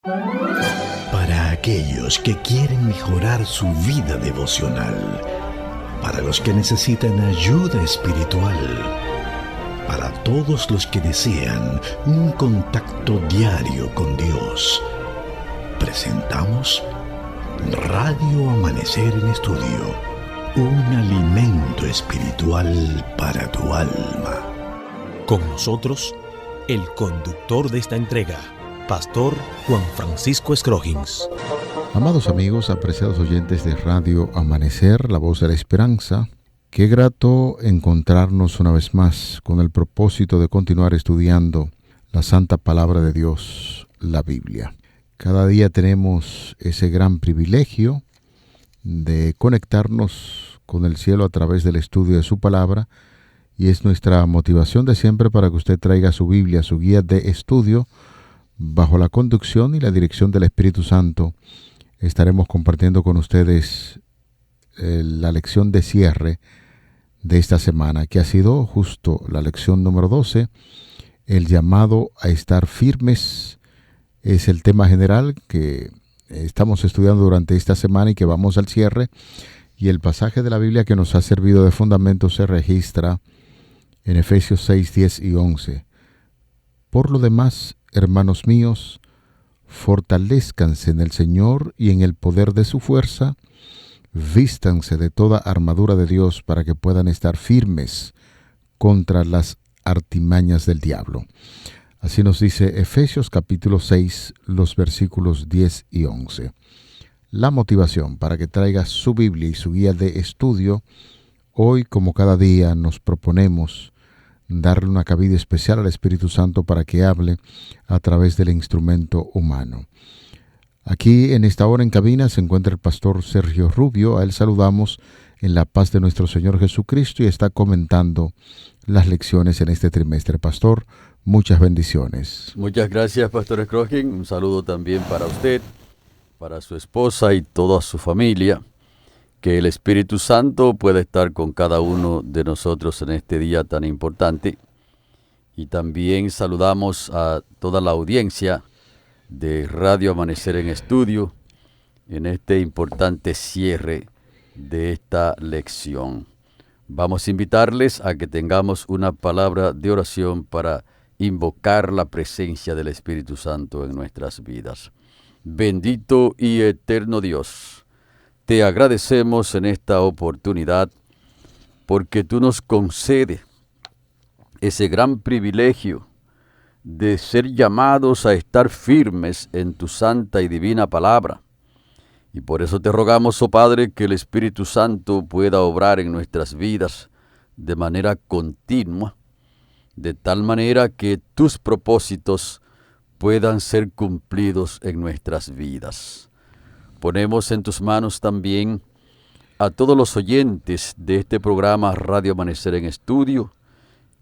Para aquellos que quieren mejorar su vida devocional, para los que necesitan ayuda espiritual, para todos los que desean un contacto diario con Dios, presentamos Radio Amanecer en Estudio, un alimento espiritual para tu alma. Con nosotros, el conductor de esta entrega, Pastor Juan Francisco Scroggins. Amados amigos, apreciados oyentes de Radio Amanecer, la voz de la esperanza, qué grato encontrarnos una vez más con el propósito de continuar estudiando la santa palabra de Dios, la Biblia. Cada día tenemos ese gran privilegio de conectarnos con el cielo a través del estudio de su palabra, y es nuestra motivación de siempre para que usted traiga su Biblia, su guía de estudio, bajo la conducción y la dirección del Espíritu Santo. Estaremos compartiendo con ustedes la lección de cierre de esta semana, que ha sido justo la lección número 12, el llamado a estar firmes. Es el tema general que estamos estudiando durante esta semana y que vamos al cierre. Y el pasaje de la Biblia que nos ha servido de fundamento se registra en Efesios 6, 10 y 11. Por lo demás, hermanos míos, fortalézcanse en el Señor y en el poder de su fuerza, vístanse de toda armadura de Dios para que puedan estar firmes contra las artimañas del diablo. Así nos dice Efesios capítulo 6, los versículos 10 y 11. La motivación para que traiga su Biblia y su guía de estudio. Hoy, como cada día, nos proponemos darle una cabida especial al Espíritu Santo para que hable a través del instrumento humano. Aquí en esta hora en cabina se encuentra el pastor Sergio Rubio. A él saludamos en la paz de nuestro Señor Jesucristo y está comentando las lecciones en este trimestre. Pastor, muchas bendiciones. Muchas gracias, Pastor Scroggins. Un saludo también para usted, para su esposa y toda su familia. Que el Espíritu Santo pueda estar con cada uno de nosotros en este día tan importante. Y también saludamos a toda la audiencia de Radio Amanecer en Estudio en este importante cierre de esta lección. Vamos a invitarles a que tengamos una palabra de oración para invocar la presencia del Espíritu Santo en nuestras vidas. Bendito y eterno Dios, te agradecemos en esta oportunidad porque tú nos concedes ese gran privilegio de ser llamados a estar firmes en tu santa y divina palabra. Y por eso te rogamos, oh Padre, que el Espíritu Santo pueda obrar en nuestras vidas de manera continua, de tal manera que tus propósitos puedan ser cumplidos en nuestras vidas. Ponemos en tus manos también a todos los oyentes de este programa Radio Amanecer en Estudio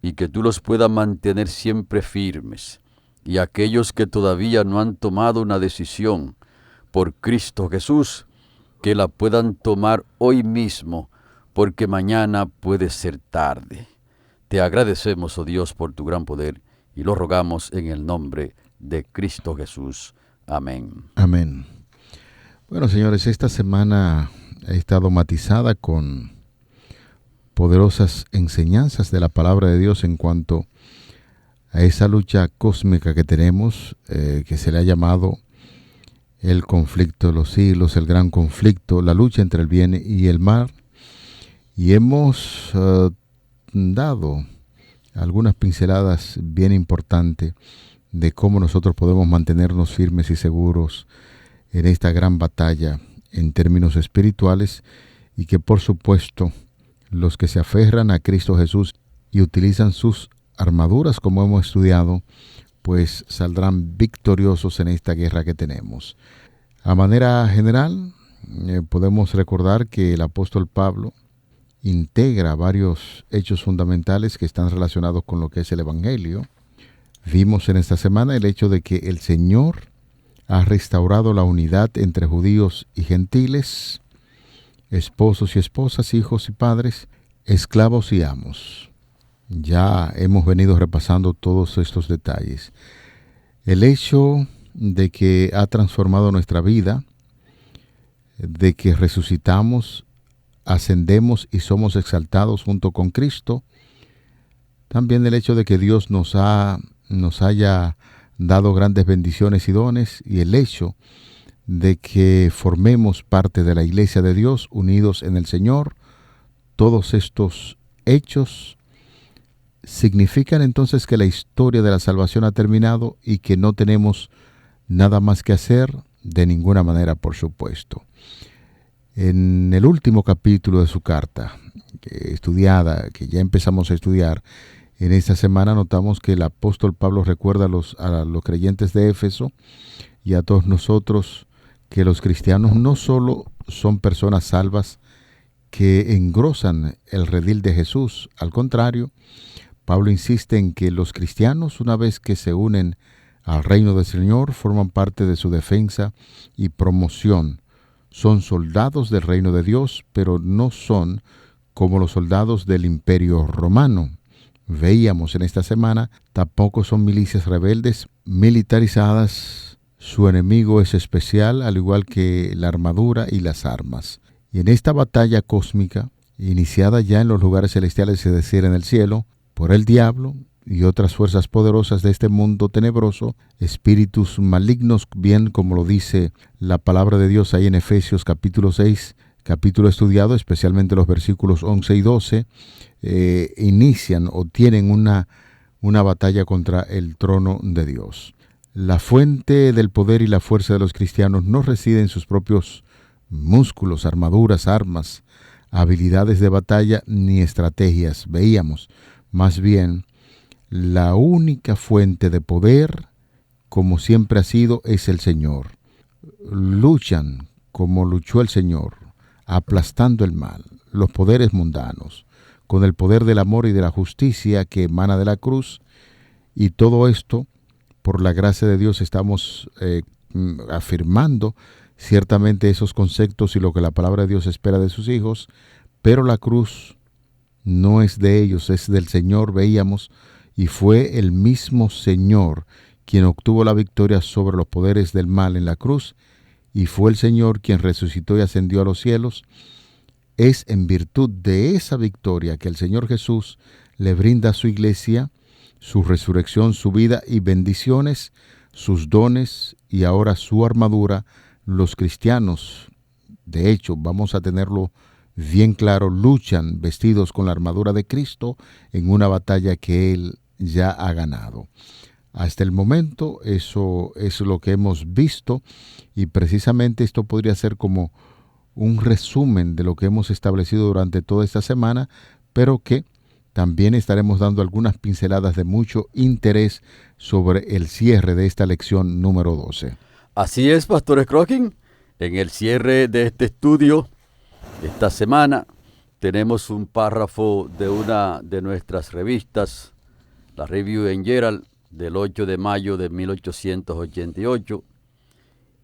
y que tú los puedas mantener siempre firmes. Y aquellos que todavía no han tomado una decisión por Cristo Jesús, que la puedan tomar hoy mismo, porque mañana puede ser tarde. Te agradecemos, oh Dios, por tu gran poder y lo rogamos en el nombre de Cristo Jesús. Amén. Amén. Bueno, señores, esta semana ha estado matizada con poderosas enseñanzas de la palabra de Dios en cuanto a esa lucha cósmica que tenemos, que se le ha llamado el conflicto de los siglos, el gran conflicto, la lucha entre el bien y el mal. Y hemos dado algunas pinceladas bien importantes de cómo nosotros podemos mantenernos firmes y seguros en esta gran batalla en términos espirituales, y que por supuesto los que se aferran a Cristo Jesús y utilizan sus armaduras como hemos estudiado, pues saldrán victoriosos en esta guerra que tenemos. A manera general, podemos recordar que el apóstol Pablo integra varios hechos fundamentales que están relacionados con lo que es el Evangelio. Vimos en esta semana el hecho de que el Señor ha restaurado la unidad entre judíos y gentiles, esposos y esposas, hijos y padres, esclavos y amos. Ya hemos venido repasando todos estos detalles. El hecho de que ha transformado nuestra vida, de que resucitamos, ascendemos y somos exaltados junto con Cristo. También el hecho de que Dios nos haya dado grandes bendiciones y dones, y el hecho de que formemos parte de la Iglesia de Dios, unidos en el Señor. Todos estos hechos significan entonces que la historia de la salvación ha terminado y que no tenemos nada más que hacer, de ninguna manera, por supuesto. En el último capítulo de su carta, que ya empezamos a estudiar, en esta semana notamos que el apóstol Pablo recuerda a los creyentes de Éfeso y a todos nosotros que los cristianos no solo son personas salvas que engrosan el redil de Jesús. Al contrario, Pablo insiste en que los cristianos, una vez que se unen al reino del Señor, forman parte de su defensa y promoción. Son soldados del reino de Dios, pero no son como los soldados del Imperio Romano. Veíamos en esta semana, tampoco son milicias rebeldes militarizadas. Su enemigo es especial, al igual que la armadura y las armas. Y en esta batalla cósmica, iniciada ya en los lugares celestiales, es decir, en el cielo, por el diablo y otras fuerzas poderosas de este mundo tenebroso, espíritus malignos, bien como lo dice la palabra de Dios ahí en Efesios capítulo 6, capítulo estudiado, especialmente los versículos 11 y 12, inician o tienen una batalla contra el trono de Dios. La fuente del poder y la fuerza de los cristianos no reside en sus propios músculos, armaduras, armas, habilidades de batalla ni estrategias. Veíamos, más bien, la única fuente de poder, como siempre ha sido, es el Señor. Luchan como luchó el Señor, aplastando el mal, los poderes mundanos, con el poder del amor y de la justicia que emana de la cruz, y todo esto, por la gracia de Dios, estamos afirmando ciertamente esos conceptos y lo que la palabra de Dios espera de sus hijos, pero la cruz no es de ellos, es del Señor, veíamos, y fue el mismo Señor quien obtuvo la victoria sobre los poderes del mal en la cruz, y fue el Señor quien resucitó y ascendió a los cielos. Es en virtud de esa victoria que el Señor Jesús le brinda a su iglesia su resurrección, su vida y bendiciones, sus dones y ahora su armadura. Los cristianos, de hecho, vamos a tenerlo bien claro, luchan vestidos con la armadura de Cristo en una batalla que Él ya ha ganado. Hasta el momento eso es lo que hemos visto, y precisamente esto podría ser como un resumen de lo que hemos establecido durante toda esta semana, pero que también estaremos dando algunas pinceladas de mucho interés sobre el cierre de esta lección número 12. Así es, Pastor Scrogin. En el cierre de este estudio, esta semana, tenemos un párrafo de una de nuestras revistas, la Review and Herald, del 8 de mayo de 1888,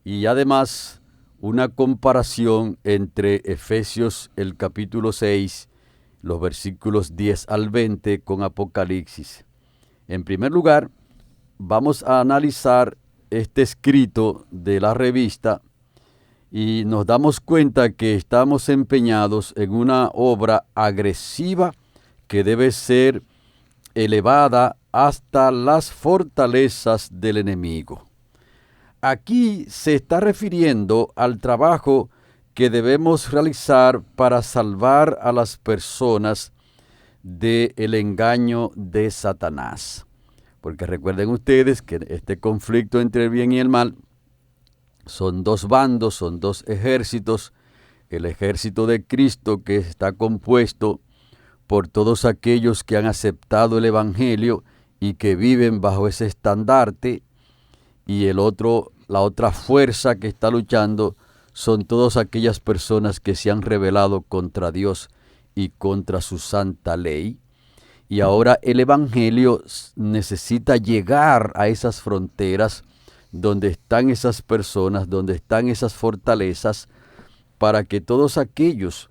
y además una comparación entre Efesios, el capítulo 6, los versículos 10 al 20, con Apocalipsis. En primer lugar, vamos a analizar este escrito de la revista y nos damos cuenta que estamos empeñados en una obra agresiva que debe ser elevada hasta las fortalezas del enemigo. Aquí se está refiriendo al trabajo que debemos realizar para salvar a las personas del engaño de Satanás. Porque recuerden ustedes que este conflicto entre el bien y el mal son dos bandos, son dos ejércitos. El ejército de Cristo, que está compuesto por todos aquellos que han aceptado el Evangelio y que viven bajo ese estandarte, y la otra fuerza que está luchando son todas aquellas personas que se han rebelado contra Dios y contra su santa ley. Y ahora el Evangelio necesita llegar a esas fronteras donde están esas personas, donde están esas fortalezas, para que todos aquellos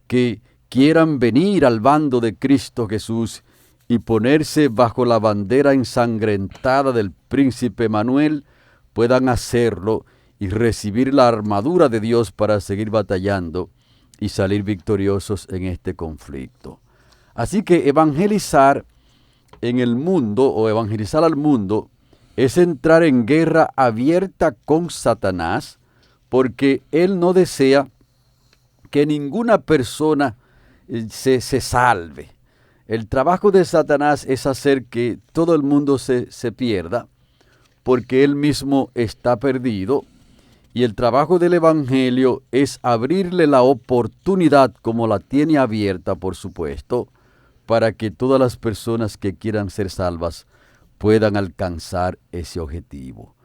que quieran venir al bando de Cristo Jesús y ponerse bajo la bandera ensangrentada del príncipe Manuel, puedan hacerlo y recibir la armadura de Dios para seguir batallando y salir victoriosos en este conflicto. Así que evangelizar en el mundo o evangelizar al mundo es entrar en guerra abierta con Satanás, porque él no desea que ninguna persona se salve. El trabajo de Satanás es hacer que todo el mundo se pierda, porque él mismo está perdido. Y el trabajo del Evangelio es abrirle la oportunidad, como la tiene abierta, por supuesto, para que todas las personas que quieran ser salvas puedan alcanzar ese objetivo.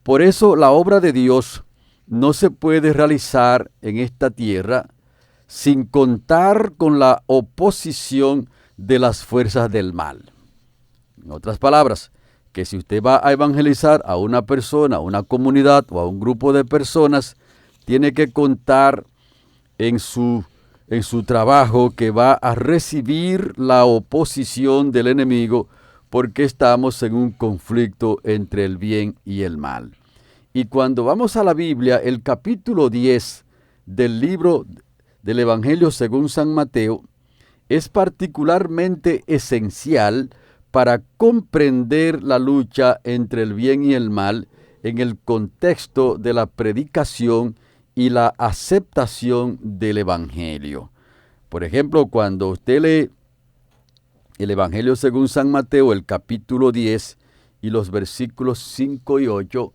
Por eso la obra de Dios no se puede realizar en esta tierra sin contar con la oposición de las fuerzas del mal. En otras palabras, que si usted va a evangelizar a una persona, a una comunidad o a un grupo de personas, tiene que contar en su trabajo que va a recibir la oposición del enemigo, porque estamos en un conflicto entre el bien y el mal. Y cuando vamos a la Biblia, el capítulo 10 del libro del Evangelio según San Mateo es particularmente esencial para comprender la lucha entre el bien y el mal en el contexto de la predicación y la aceptación del Evangelio. Por ejemplo, cuando usted lee el Evangelio según San Mateo, el capítulo 10 y los versículos 5 y 8,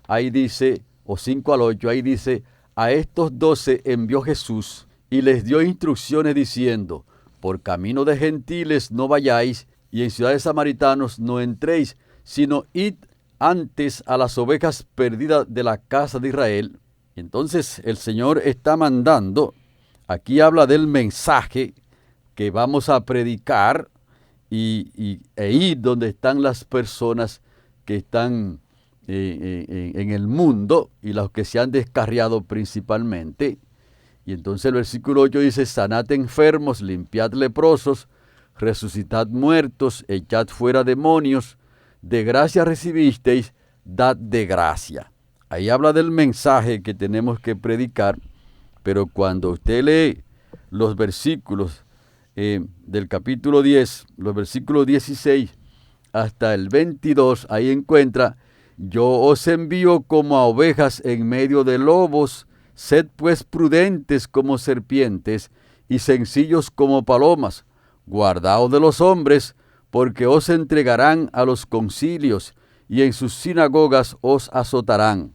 ahí dice, o 5 al 8, ahí dice, a estos 12 envió Jesús y les dio instrucciones diciendo, por camino de gentiles no vayáis, y en ciudades samaritanos no entréis, sino id antes a las ovejas perdidas de la casa de Israel. Entonces el Señor está mandando, aquí habla del mensaje que vamos a predicar e ir donde están las personas que están en el mundo y los que se han descarriado principalmente. Y entonces el versículo 8 dice, sanad enfermos, limpiad leprosos, resucitad muertos, echad fuera demonios, de gracia recibisteis, dad de gracia. Ahí habla del mensaje que tenemos que predicar, pero cuando usted lee los versículos del capítulo 10, los versículos 16 hasta el 22, ahí encuentra, yo os envío como a ovejas en medio de lobos, sed pues prudentes como serpientes y sencillos como palomas. Guardaos de los hombres, porque os entregarán a los concilios, y en sus sinagogas os azotarán.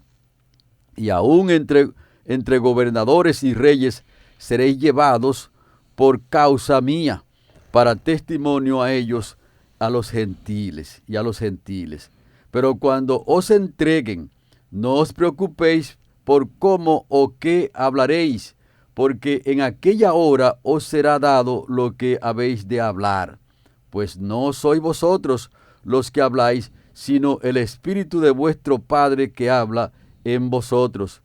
Y aun entre gobernadores y reyes seréis llevados por causa mía, para testimonio a ellos, a los gentiles y a los gentiles. Pero cuando os entreguen, no os preocupéis por cómo o qué hablaréis, porque en aquella hora os será dado lo que habéis de hablar. Pues no sois vosotros los que habláis, sino el Espíritu de vuestro Padre que habla en vosotros.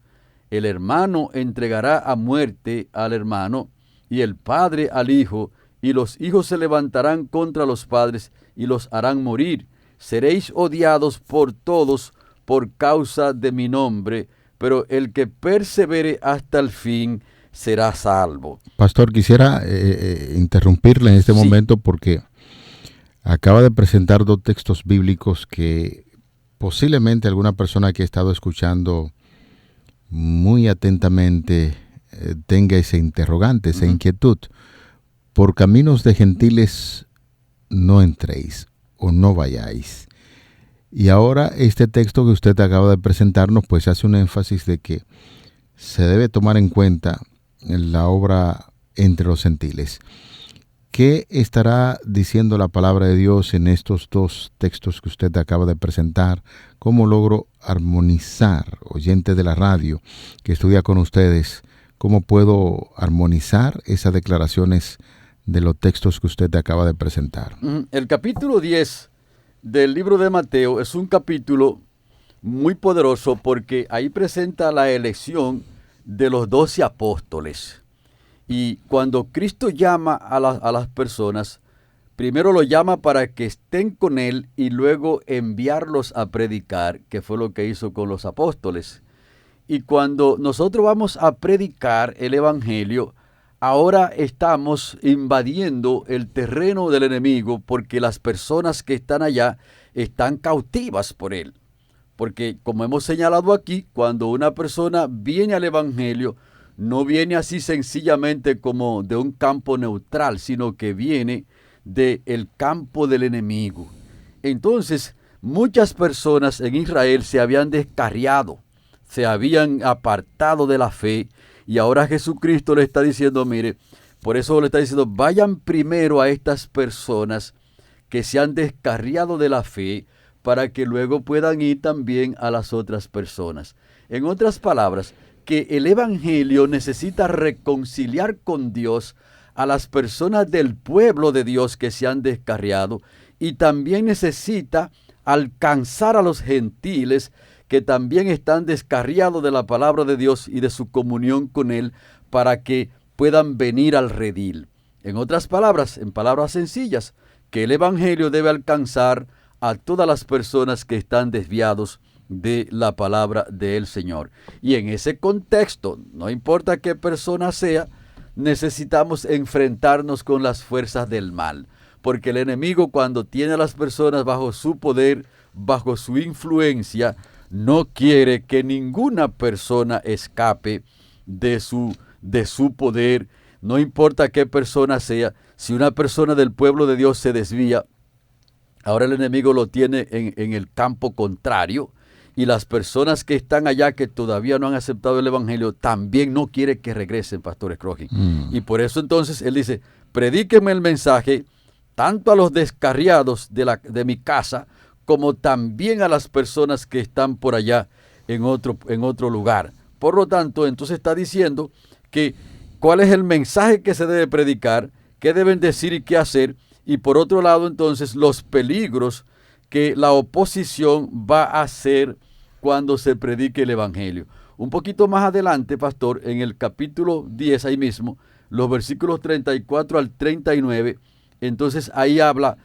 El hermano entregará a muerte al hermano, y el padre al hijo, y los hijos se levantarán contra los padres, y los harán morir. Seréis odiados por todos por causa de mi nombre, pero el que persevere hasta el fin será salvo. Pastor, quisiera interrumpirle en este momento porque acaba de presentar dos textos bíblicos que posiblemente alguna persona que ha estado escuchando muy atentamente tenga ese interrogante, esa inquietud. Por caminos de gentiles no entréis o no vayáis. Y ahora este texto que usted acaba de presentarnos pues hace un énfasis de que se debe tomar en cuenta la obra entre los gentiles. ¿Qué estará diciendo la palabra de Dios en estos dos textos que usted acaba de presentar? ¿Cómo logro armonizar, oyente de la radio que estudia con ustedes, cómo puedo armonizar esas declaraciones de los textos que usted acaba de presentar? El capítulo 10 del libro de Mateo es un capítulo muy poderoso porque ahí presenta la elección de los 12 apóstoles. Y cuando Cristo llama a las personas, primero lo llama para que estén con él y luego enviarlos a predicar, que fue lo que hizo con los apóstoles. Y cuando nosotros vamos a predicar el evangelio, ahora estamos invadiendo el terreno del enemigo, porque las personas que están allá están cautivas por él. Porque, como hemos señalado aquí, cuando una persona viene al evangelio, no viene así sencillamente como de un campo neutral, sino que viene del campo del enemigo. Entonces, muchas personas en Israel se habían descarriado, se habían apartado de la fe, y ahora Jesucristo le está diciendo, mire, por eso le está diciendo, vayan primero a estas personas que se han descarriado de la fe, para que luego puedan ir también a las otras personas. En otras palabras, que el evangelio necesita reconciliar con Dios a las personas del pueblo de Dios que se han descarriado, y también necesita alcanzar a los gentiles que también están descarriados de la palabra de Dios y de su comunión con Él, para que puedan venir al redil. En otras palabras, en palabras sencillas, que el evangelio debe alcanzar a todas las personas que están desviados de la palabra del Señor. Y en ese contexto, no importa qué persona sea, necesitamos enfrentarnos con las fuerzas del mal, porque el enemigo, cuando tiene a las personas bajo su poder, bajo su influencia, no quiere que ninguna persona escape de su poder. No importa qué persona sea, si una persona del pueblo de Dios se desvía, ahora el enemigo lo tiene en el campo contrario, y las personas que están allá que todavía no han aceptado el evangelio también no quiere que regresen, Pastor Scrogin. Y por eso entonces él dice, predíquenme el mensaje tanto a los descarriados de mi casa, como también a las personas que están por allá en otro lugar. Por lo tanto, entonces está diciendo que cuál es el mensaje que se debe predicar, qué deben decir y qué hacer, y por otro lado, entonces, los peligros que la oposición va a hacer cuando se predique el evangelio. Un poquito más adelante, pastor, en el capítulo 10, ahí mismo, los versículos 34 al 39, entonces ahí habla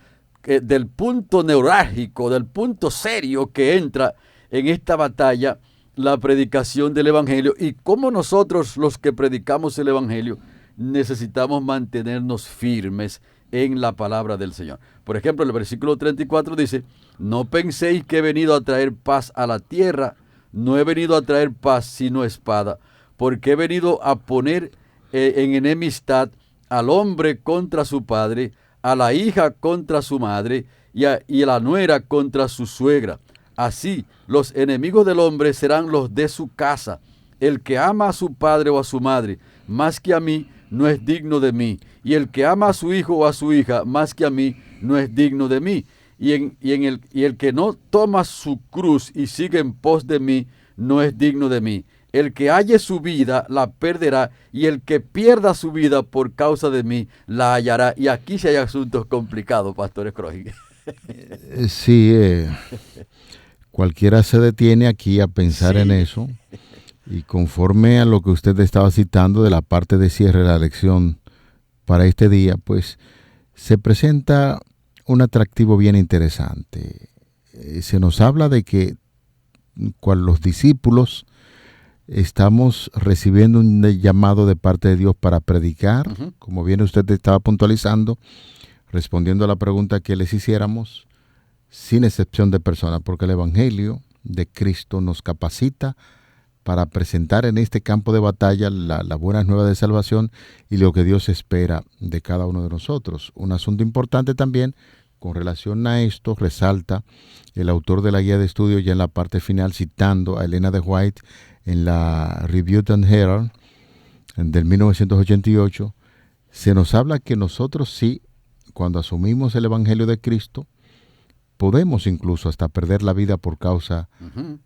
del punto neurálgico, del punto serio que entra en esta batalla, la predicación del evangelio, y cómo nosotros, los que predicamos el evangelio, necesitamos mantenernos firmes en la palabra del Señor. Por ejemplo, el versículo 34 dice, no penséis que he venido a traer paz a la tierra, no he venido a traer paz sino espada, porque he venido a poner en enemistad al hombre contra su padre, a la hija contra su madre, y a la nuera contra su suegra. Así, los enemigos del hombre serán los de su casa. El que ama a su padre o a su madre más que a mí, no es digno de mí. Y el que ama a su hijo o a su hija más que a mí, no es digno de mí. Y el que no toma su cruz y sigue en pos de mí, no es digno de mí. El que halle su vida, la perderá, y el que pierda su vida por causa de mí, la hallará. Y aquí sí hay asuntos complicados, Pastor Scrogin. Sí, cualquiera se detiene aquí a pensar en eso, y conforme a lo que usted estaba citando de la parte de cierre de la lección para este día, pues se presenta un atractivo bien interesante. Se nos habla de que cuando los discípulos estamos recibiendo un llamado de parte de Dios para predicar, como bien usted estaba puntualizando, respondiendo a la pregunta que les hiciéramos, sin excepción de persona, porque el Evangelio de Cristo nos capacita para presentar en este campo de batalla la buena nueva de salvación y lo que Dios espera de cada uno de nosotros. Un asunto importante también con relación a esto resalta el autor de la guía de estudio ya en la parte final, citando a Elena de White en la Review and Herald del 1988, se nos habla que nosotros sí, cuando asumimos el Evangelio de Cristo, podemos incluso hasta perder la vida por causa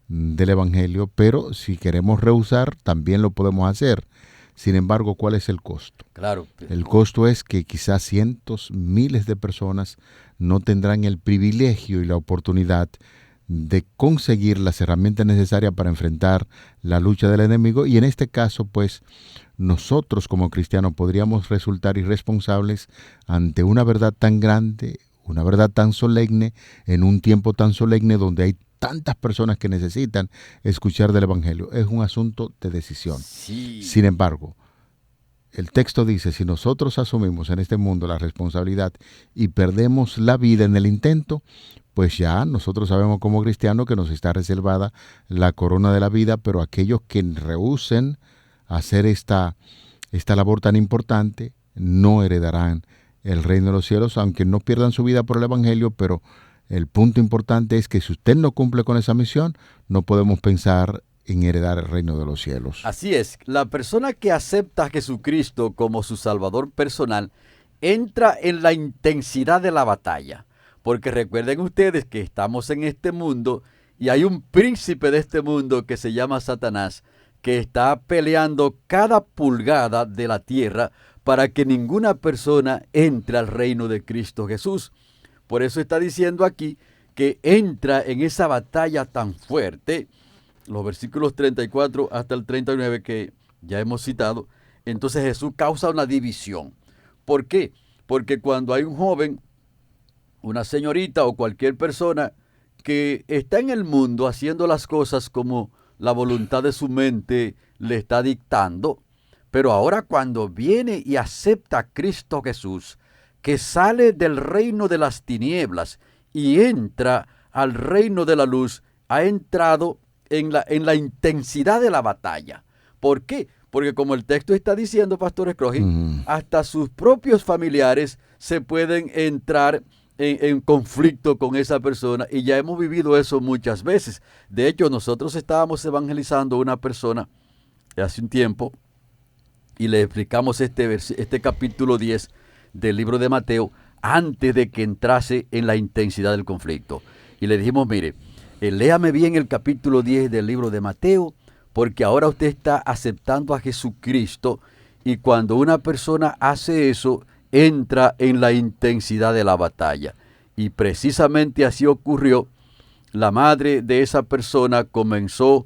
del Evangelio, pero si queremos rehusar, también lo podemos hacer. Sin embargo, ¿cuál es el costo? Claro. El costo es que quizás cientos, miles de personas no tendrán el privilegio y la oportunidad de conseguir las herramientas necesarias para enfrentar la lucha del enemigo, y en este caso, pues, nosotros como cristianos podríamos resultar irresponsables ante una verdad tan grande, una verdad tan solemne, en un tiempo tan solemne donde hay tantas personas que necesitan escuchar del Evangelio. Es un asunto de decisión. Sí. Sin embargo, el texto dice, si nosotros asumimos en este mundo la responsabilidad y perdemos la vida en el intento, pues ya nosotros sabemos como cristianos que nos está reservada la corona de la vida, pero aquellos que rehúsen hacer esta labor tan importante no heredarán el reino de los cielos, aunque no pierdan su vida por el Evangelio. Pero el punto importante es que si usted no cumple con esa misión, no podemos pensar en heredar el reino de los cielos. Así es, la persona que acepta a Jesucristo como su Salvador personal entra en la intensidad de la batalla, porque recuerden ustedes que estamos en este mundo y hay un príncipe de este mundo que se llama Satanás, que está peleando cada pulgada de la tierra para que ninguna persona entre al reino de Cristo Jesús. Por eso está diciendo aquí que entra en esa batalla tan fuerte, los versículos 34 hasta el 39 que ya hemos citado. Entonces Jesús causa una división. ¿Por qué? Porque cuando hay un joven, una señorita o cualquier persona que está en el mundo haciendo las cosas como la voluntad de su mente le está dictando, pero ahora cuando viene y acepta a Cristo Jesús, que sale del reino de las tinieblas y entra al reino de la luz, ha entrado en la intensidad de la batalla. ¿Por qué? Porque como el texto está diciendo, Pastor Scrogin, hasta sus propios familiares se pueden entrar en conflicto con esa persona, y ya hemos vivido eso muchas veces. De hecho, nosotros estábamos evangelizando a una persona hace un tiempo y le explicamos este capítulo 10 del libro de Mateo antes de que entrase en la intensidad del conflicto. Y le dijimos, mire, léame bien el capítulo 10 del libro de Mateo, porque ahora usted está aceptando a Jesucristo, y cuando una persona hace eso, entra en la intensidad de la batalla. Y precisamente así ocurrió. La madre de esa persona comenzó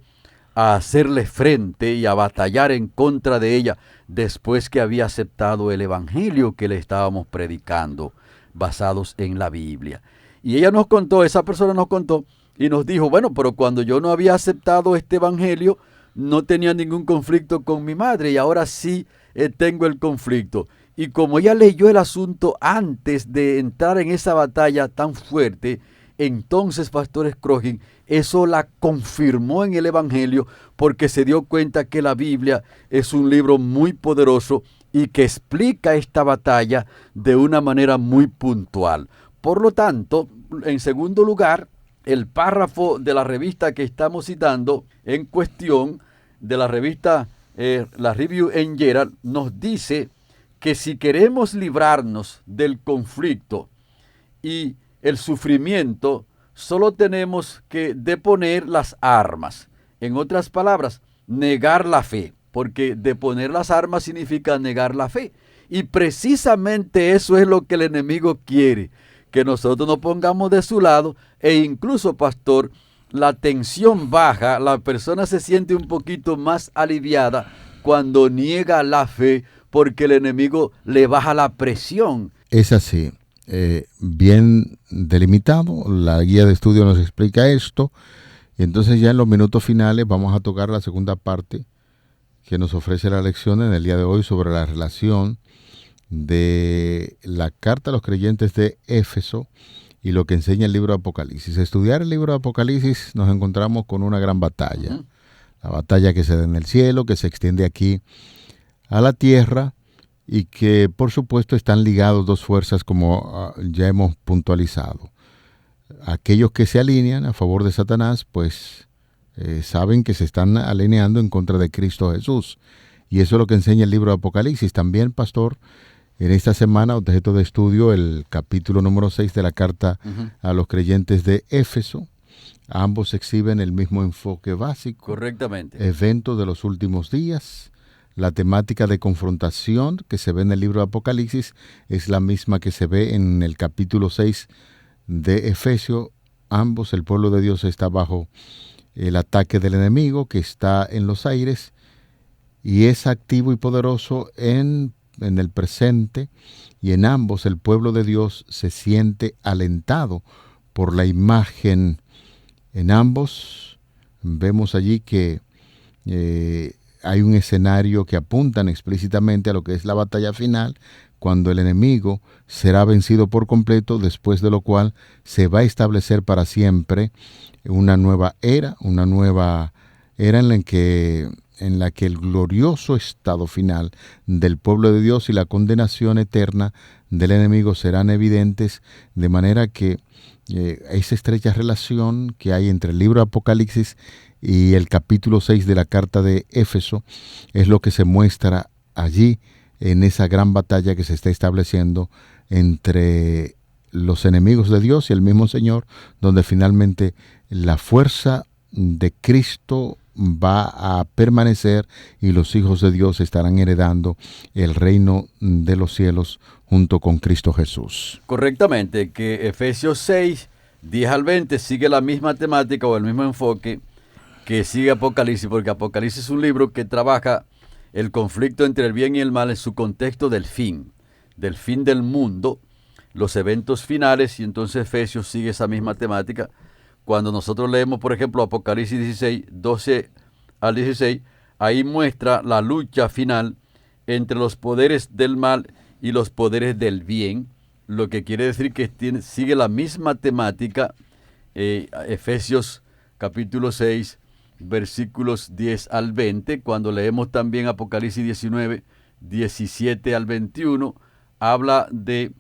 a hacerle frente y a batallar en contra de ella después que había aceptado el evangelio que le estábamos predicando, basados en la Biblia. Y ella nos contó, esa persona nos contó y nos dijo, bueno, pero cuando yo no había aceptado este evangelio, no tenía ningún conflicto con mi madre, y ahora sí tengo el conflicto. Y como ella leyó el asunto antes de entrar en esa batalla tan fuerte, entonces, Pastor Scrogin, eso la confirmó en el evangelio, porque se dio cuenta que la Biblia es un libro muy poderoso y que explica esta batalla de una manera muy puntual. Por lo tanto, en segundo lugar, el párrafo de la revista que estamos citando en cuestión, de la revista la Review and Herald, nos dice que si queremos librarnos del conflicto y el sufrimiento, solo tenemos que deponer las armas. En otras palabras, negar la fe, porque deponer las armas significa negar la fe. Y precisamente eso es lo que el enemigo quiere, que nosotros nos pongamos de su lado, e incluso, pastor, la tensión baja, la persona se siente un poquito más aliviada cuando niega la fe, porque el enemigo le baja la presión. Es así, bien delimitado, la guía de estudio nos explica esto, y entonces ya en los minutos finales vamos a tocar la segunda parte que nos ofrece la lección en el día de hoy sobre la relación de la carta a los creyentes de Éfeso y lo que enseña el libro de Apocalipsis. Estudiar el libro de Apocalipsis nos encontramos con una gran batalla, la batalla que se da en el cielo, que se extiende aquí a la tierra, y que por supuesto están ligados dos fuerzas como ya hemos puntualizado. Aquellos que se alinean a favor de Satanás, pues saben que se están alineando en contra de Cristo Jesús, y eso es lo que enseña el libro de Apocalipsis. También, pastor, en esta semana, objeto de estudio, el capítulo número 6 de la carta a los creyentes de Éfeso. Ambos exhiben el mismo enfoque básico. Correctamente. Eventos de los últimos días. La temática de confrontación que se ve en el libro de Apocalipsis es la misma que se ve en el capítulo 6 de Efesios, ambos, el pueblo de Dios está bajo el ataque del enemigo que está en los aires y es activo y poderoso en el presente, y en ambos el pueblo de Dios se siente alentado por la imagen. En ambos vemos allí que hay un escenario que apuntan explícitamente a lo que es la batalla final, cuando el enemigo será vencido por completo, después de lo cual se va a establecer para siempre una nueva era en la que el glorioso estado final del pueblo de Dios y la condenación eterna del enemigo serán evidentes, de manera que esa estrecha relación que hay entre el libro de Apocalipsis y el capítulo 6 de la carta de Éfeso es lo que se muestra allí en esa gran batalla que se está estableciendo entre los enemigos de Dios y el mismo Señor, donde finalmente la fuerza de Cristo va a permanecer y los hijos de Dios estarán heredando el reino de los cielos junto con Cristo Jesús. Correctamente, que Efesios 6, 10 al 20 sigue la misma temática o el mismo enfoque que sigue Apocalipsis, porque Apocalipsis es un libro que trabaja el conflicto entre el bien y el mal en su contexto del fin del mundo, los eventos finales, y entonces Efesios sigue esa misma temática. Cuando nosotros leemos, por ejemplo, Apocalipsis 16, 12 al 16, ahí muestra la lucha final entre los poderes del mal y los poderes del bien, lo que quiere decir que sigue la misma temática, Efesios capítulo 6, versículos 10 al 20, cuando leemos también Apocalipsis 19, 17 al 21, habla de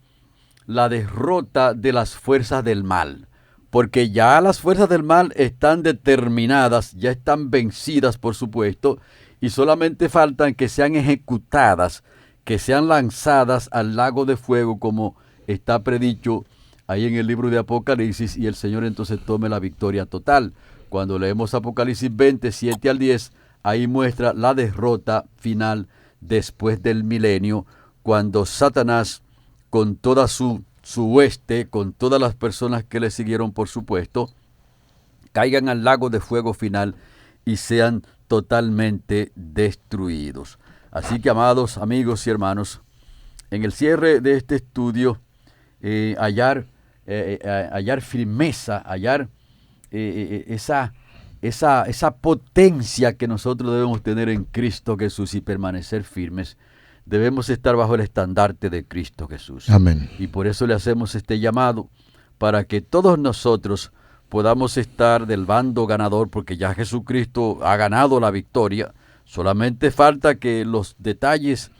la derrota de las fuerzas del mal, porque ya las fuerzas del mal están determinadas, ya están vencidas, por supuesto, y solamente faltan que sean ejecutadas, que sean lanzadas al lago de fuego, como está predicho ahí en el libro de Apocalipsis, y el Señor entonces tome la victoria total. Cuando leemos Apocalipsis 20, 7 al 10, ahí muestra la derrota final después del milenio, cuando Satanás, con toda su hueste, con todas las personas que le siguieron, por supuesto, caigan al lago de fuego final y sean totalmente destruidos. Así que, amados amigos y hermanos, en el cierre de este estudio, hallar firmeza, hallar esa potencia que nosotros debemos tener en Cristo Jesús y permanecer firmes. Debemos estar bajo el estandarte de Cristo Jesús. Amén. Y por eso le hacemos este llamado, para que todos nosotros podamos estar del bando ganador, porque ya Jesucristo ha ganado la victoria. Solamente falta que los detalles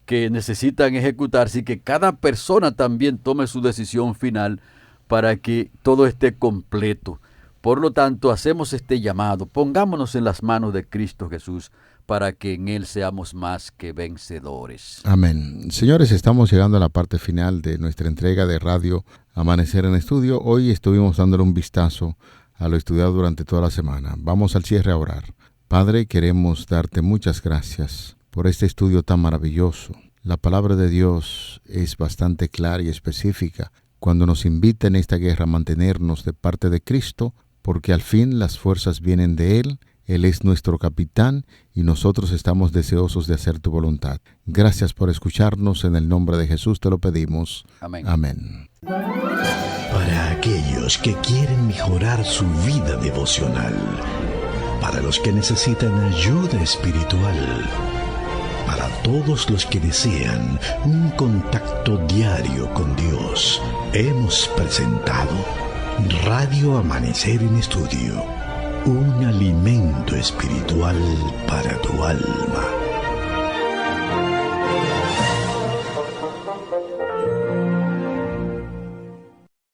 que necesitan ejecutarse y que cada persona también tome su decisión final para que todo esté completo. Por lo tanto, hacemos este llamado, pongámonos en las manos de Cristo Jesús para que en Él seamos más que vencedores. Amén. Señores, estamos llegando a la parte final de nuestra entrega de Radio Amanecer en Estudio. Hoy estuvimos dándole un vistazo a lo estudiado durante toda la semana. Vamos al cierre a orar. Padre, queremos darte muchas gracias por este estudio tan maravilloso. La palabra de Dios es bastante clara y específica cuando nos invita en esta guerra a mantenernos de parte de Cristo, porque al fin las fuerzas vienen de Él. Él es nuestro capitán y nosotros estamos deseosos de hacer tu voluntad. Gracias por escucharnos. En el nombre de Jesús te lo pedimos. Amén. Amén. Para aquellos que quieren mejorar su vida devocional, para los que necesitan ayuda espiritual, para todos los que desean un contacto diario con Dios, hemos presentado Radio Amanecer en Estudio, un alimento espiritual para tu alma.